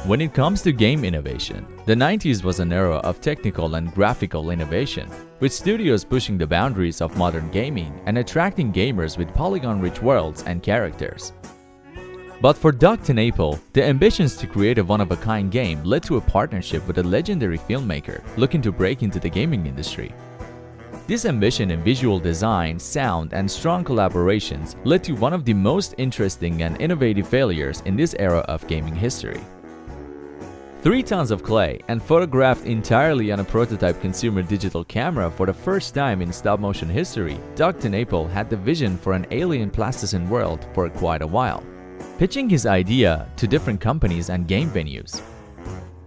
When it comes to game innovation, the 90s was an era of technical and graphical innovation, with studios pushing the boundaries of modern gaming and attracting gamers with polygon-rich worlds and characters. But for Doug TenNapel, the ambitions to create a one-of-a-kind game led to a partnership with a legendary filmmaker looking to break into the gaming industry. This ambition in visual design, sound, and strong collaborations led to one of the most interesting and innovative failures in this era of gaming history. 3 tons of clay and photographed entirely on a prototype consumer digital camera for the first time in stop-motion history, Doug TenNapel had the vision for an alien plasticine world for quite a while, pitching his idea to different companies and game venues.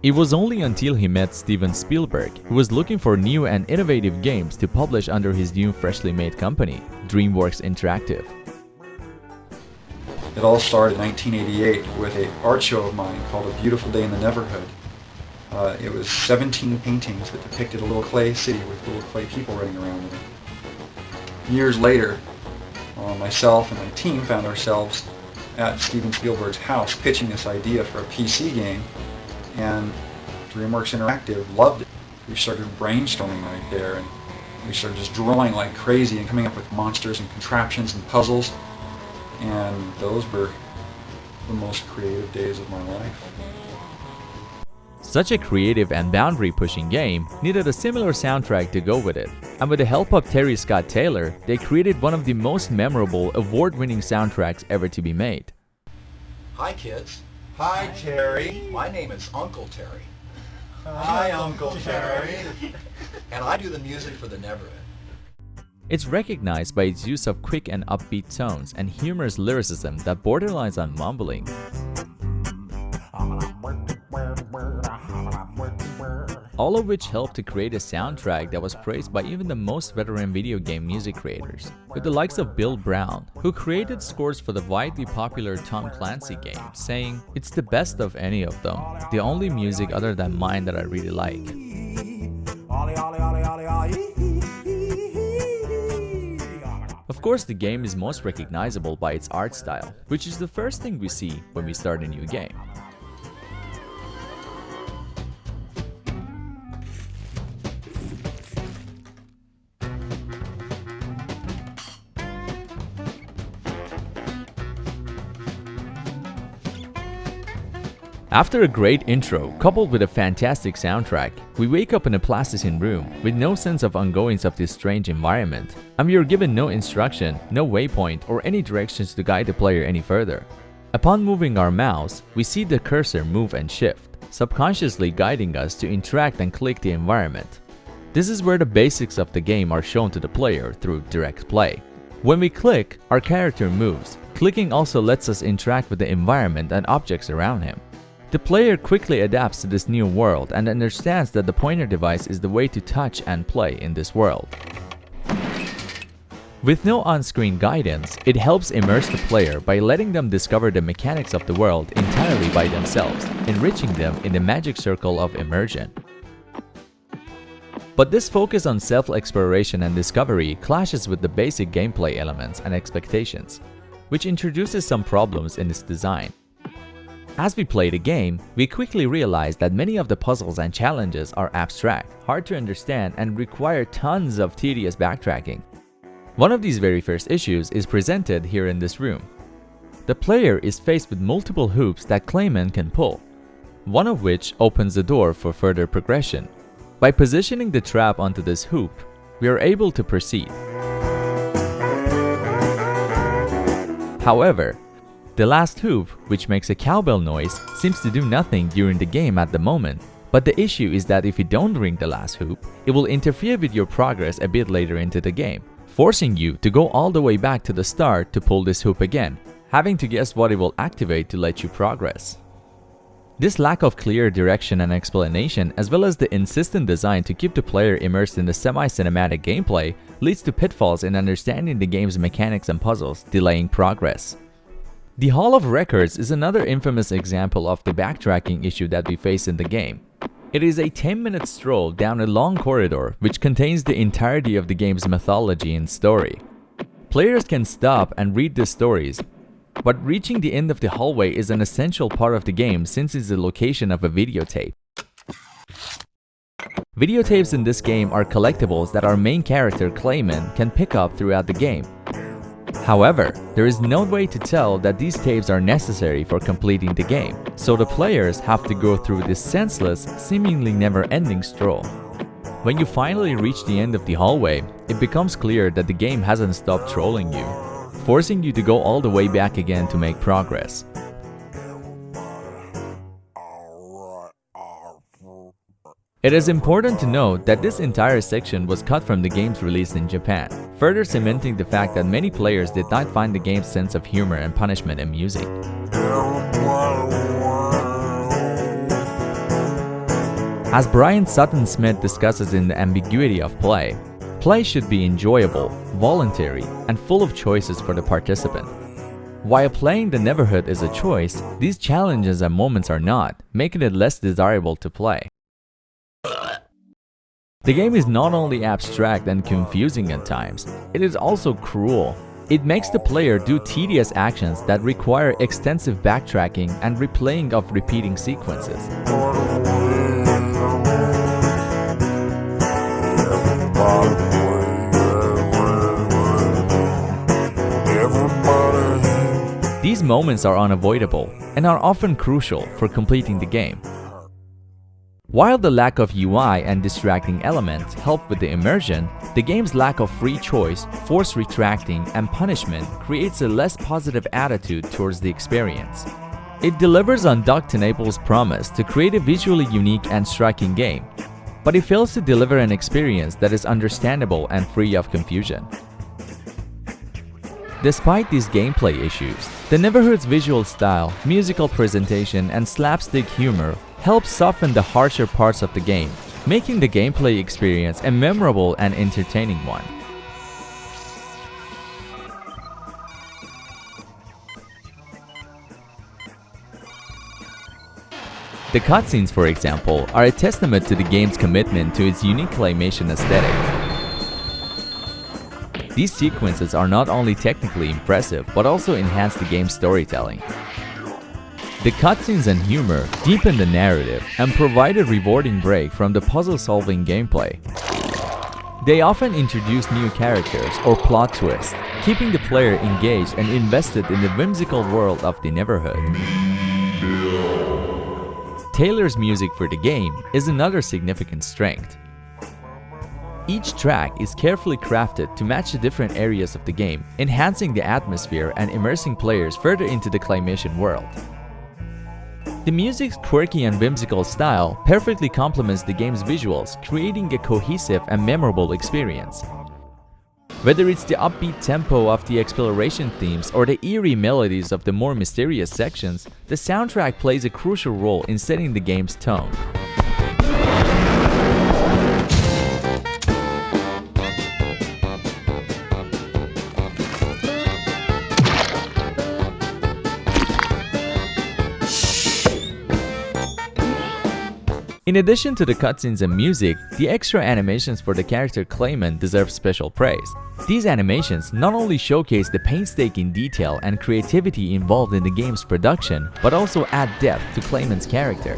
It was only until he met Steven Spielberg, who was looking for new and innovative games to publish under his new freshly made company, Dreamworks Interactive. It all started in 1988 with an art show of mine called A Beautiful Day in the Neverhood. It was 17 paintings that depicted a little clay city with little clay people running around in it. Years later, myself and my team found ourselves at Steven Spielberg's house pitching this idea for a PC game, and Dreamworks Interactive loved it. We started brainstorming right there, and we started just drawing like crazy and coming up with monsters and contraptions and puzzles. And those were the most creative days of my life. Such a creative and boundary-pushing game needed a similar soundtrack to go with it, and with the help of Terry Scott Taylor, they created one of the most memorable, award-winning soundtracks ever to be made. Hi kids. Hi Terry. My name is Uncle Terry. Hi Uncle Terry. And I do the music for the Neverhood. It's recognized by its use of quick and upbeat tones and humorous lyricism that borderlines on mumbling. All of which helped to create a soundtrack that was praised by even the most veteran video game music creators, with the likes of Bill Brown, who created scores for the widely popular Tom Clancy game, saying, "It's the best of any of them, the only music other than mine that I really like." Of course, the game is most recognizable by its art style, which is the first thing we see when we start a new game. After a great intro, coupled with a fantastic soundtrack, we wake up in a plasticine room with no sense of ongoings of this strange environment, and we are given no instruction, no waypoint, or any directions to guide the player any further. Upon moving our mouse, we see the cursor move and shift, subconsciously guiding us to interact and click the environment. This is where the basics of the game are shown to the player through direct play. When we click, our character moves. Clicking also lets us interact with the environment and objects around him. The player quickly adapts to this new world and understands that the pointer device is the way to touch and play in this world. With no on-screen guidance, it helps immerse the player by letting them discover the mechanics of the world entirely by themselves, enriching them in the magic circle of immersion. But this focus on self-exploration and discovery clashes with the basic gameplay elements and expectations, which introduces some problems in its design. As we play the game, we quickly realize that many of the puzzles and challenges are abstract, hard to understand, and require tons of tedious backtracking. One of these very first issues is presented here in this room. The player is faced with multiple hoops that Clayman can pull, one of which opens the door for further progression. By positioning the trap onto this hoop, we are able to proceed. However, the last hoop, which makes a cowbell noise, seems to do nothing during the game at the moment, but the issue is that if you don't ring the last hoop, it will interfere with your progress a bit later into the game, forcing you to go all the way back to the start to pull this hoop again, having to guess what it will activate to let you progress. This lack of clear direction and explanation, as well as the insistent design to keep the player immersed in the semi-cinematic gameplay, leads to pitfalls in understanding the game's mechanics and puzzles, delaying progress. The Hall of Records is another infamous example of the backtracking issue that we face in the game. It is a 10-minute stroll down a long corridor which contains the entirety of the game's mythology and story. Players can stop and read the stories, But reaching the end of the hallway is an essential part of the game since it's the location of a videotape. Videotapes in this game are collectibles that our main character, Clayman, can pick up throughout the game. However, there is no way to tell that these tapes are necessary for completing the game, so the players have to go through this senseless, seemingly never-ending stroll. When you finally reach the end of the hallway, it becomes clear that the game hasn't stopped trolling you, forcing you to go all the way back again to make progress. It is important to note that this entire section was cut from the game's release in Japan, further cementing the fact that many players did not find the game's sense of humor and punishment amusing. As Brian Sutton Smith discusses in The Ambiguity of Play, play should be enjoyable, voluntary, and full of choices for the participant. While playing the Neverhood is a choice, these challenges and moments are not, making it less desirable to play. The game is not only abstract and confusing at times, it is also cruel. It makes the player do tedious actions that require extensive backtracking and replaying of repeating sequences. These moments are unavoidable and are often crucial for completing the game. While the lack of UI and distracting elements help with the immersion, the game's lack of free choice, forced retracting, and punishment creates a less positive attitude towards the experience. It delivers on Doug TenNapel's promise to create a visually unique and striking game, but it fails to deliver an experience that is understandable and free of confusion. Despite these gameplay issues, the Neverhood's visual style, musical presentation, and slapstick humor help soften the harsher parts of the game, making the gameplay experience a memorable and entertaining one. The cutscenes, for example, are a testament to the game's commitment to its unique claymation aesthetic. These sequences are not only technically impressive, but also enhance the game's storytelling. The cutscenes and humor deepen the narrative and provide a rewarding break from the puzzle-solving gameplay. They often introduce new characters or plot twists, keeping the player engaged and invested in the whimsical world of the Neverhood. Taylor's music for the game is another significant strength. Each track is carefully crafted to match the different areas of the game, enhancing the atmosphere and immersing players further into the claymation world. The music's quirky and whimsical style perfectly complements the game's visuals, creating a cohesive and memorable experience. Whether it's the upbeat tempo of the exploration themes or the eerie melodies of the more mysterious sections, the soundtrack plays a crucial role in setting the game's tone. In addition to the cutscenes and music, the extra animations for the character Clayman deserve special praise. These animations not only showcase the painstaking detail and creativity involved in the game's production, but also add depth to Clayman's character.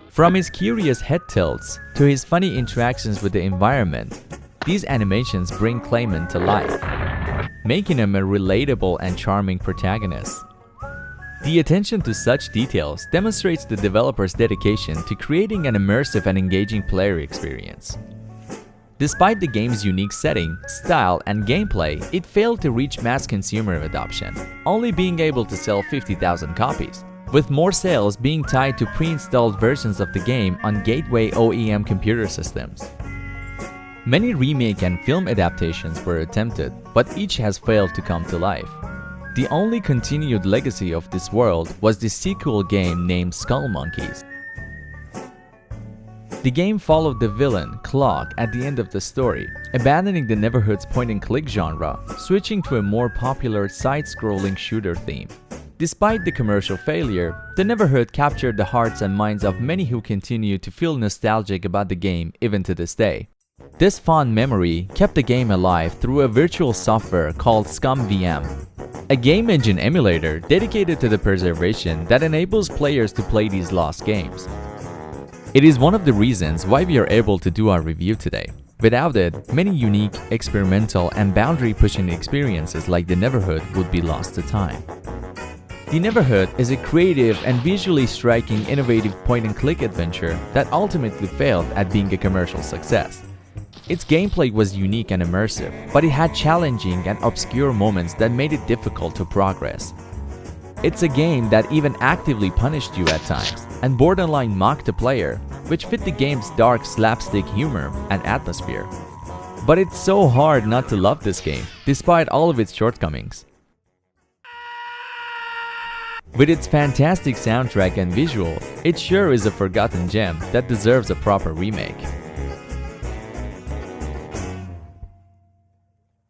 From his curious head tilts to his funny interactions with the environment, these animations bring Clayman to life, making him a relatable and charming protagonist. The attention to such details demonstrates the developer's dedication to creating an immersive and engaging player experience. Despite the game's unique setting, style, and gameplay, it failed to reach mass consumer adoption, only being able to sell 50,000 copies, with more sales being tied to pre-installed versions of the game on gateway OEM computer systems. Many remake and film adaptations were attempted, but each has failed to come to life. The only continued legacy of this world was the sequel game named Skull Monkeys. The game followed the villain, Clock, at the end of the story, abandoning the Neverhood's point-and-click genre, switching to a more popular side-scrolling shooter theme. Despite the commercial failure, the Neverhood captured the hearts and minds of many who continue to feel nostalgic about the game even to this day. This fond memory kept the game alive through a virtual software called ScumVM. a game engine emulator dedicated to the preservation that enables players to play these lost games. It is one of the reasons why we are able to do our review today. Without it, many unique, experimental, and boundary-pushing experiences like the Neverhood would be lost to time. The Neverhood is a creative and visually striking, innovative point-and-click adventure that ultimately failed at being a commercial success. Its gameplay was unique and immersive, but it had challenging and obscure moments that made it difficult to progress. It's a game that even actively punished you at times, and borderline mocked the player, which fit the game's dark slapstick humor and atmosphere. But it's so hard not to love this game, despite all of its shortcomings. With its fantastic soundtrack and visuals, it sure is a forgotten gem that deserves a proper remake.